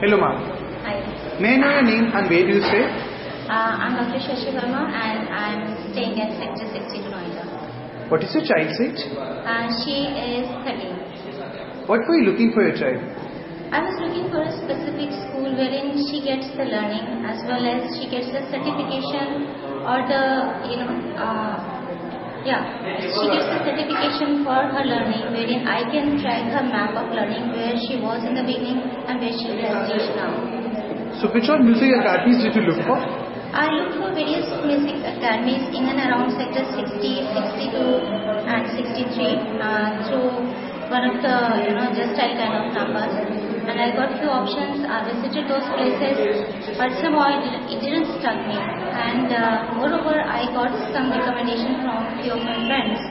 Hello ma'am. Hi. May I know your name and where do you stay? I'm Dr. Shashi Verma and I'm staying at Sector 62 Noida. What is your child's age? She is 13. What were you looking for your child? I was looking for a specific school wherein she gets the learning as well as she gets the certification or she gets the certification for her learning wherein I can track her map of learning where she was in the beginning and where she has reached now. So which all music academies did you look for? I looked for various music academies in and around sector 60, 62 and 63 through one of the Justile kind of numbers, and I got few options. I visited those places, but somehow it didn't stuck me, and moreover I got some recommendation from few of my friends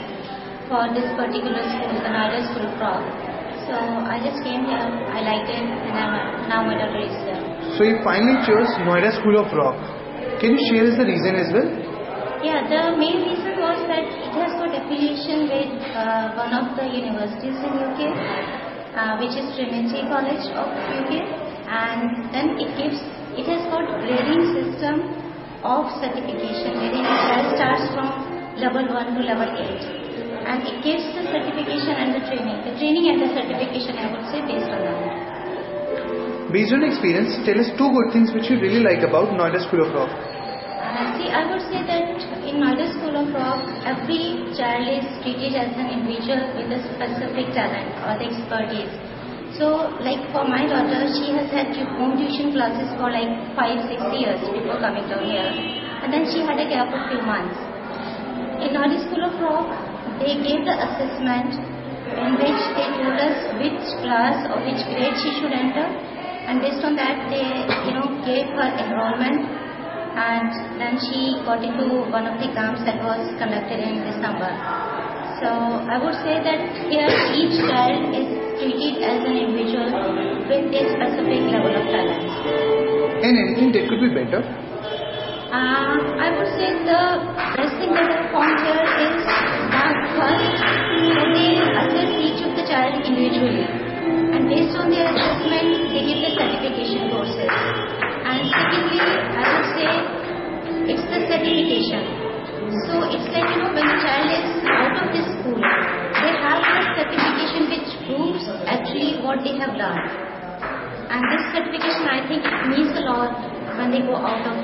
for this particular school, the Noida School of Rock. So I just came here, I liked it, and now my daughter is here. So you finally chose Noida School of Rock. Can you share us the reason as well? Yeah, the main reason was that it has got affiliation with one of the universities in UK, which is Trinity College of UK, and then it has got grading system of certification wherein it starts from level 1 to level 8, and it gives the certification and the training and the certification, I would say, based on that. Based on experience, tell us 2 good things which you really like about Noida School of Rock. I would say that in Noida School of Rock, every child is treated as an individual with a specific talent or the expertise. So, like for my daughter, she has had home tuition classes for like 5-6 years before coming down here, and then she had a gap of few months. In Noida School of Rock, they gave the assessment in which they told us which class or which grade she should enter, and based on that, they gave her enrollment. And then she got into one of the camps that was conducted in December. So I would say that here each child is treated as an individual with a specific level of talent. And anything that could be better? I would say the best thing that I found here is that first that they assess each of the child individually, and based on their assessment they give the certification courses. And secondly, I would say it's the certification. So it's like when the child is out of this school, they have a certification which proves actually what they have done. And this certification, I think, it means a lot when they go out of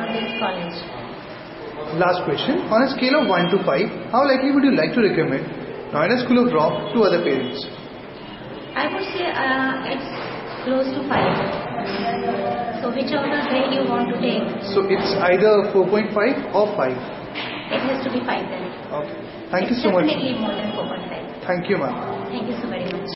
this college. Last question. On a scale of 1 to 5, how likely would you like to recommend Noida School of Rock to other parents? I would say it's close to 5. So whichever way you want to take. So it's either 4.5 or 5? It has to be 5 then. Okay. Thank It's you so much. definitely more than 4.5. Thank you ma'am. Thank you so very much.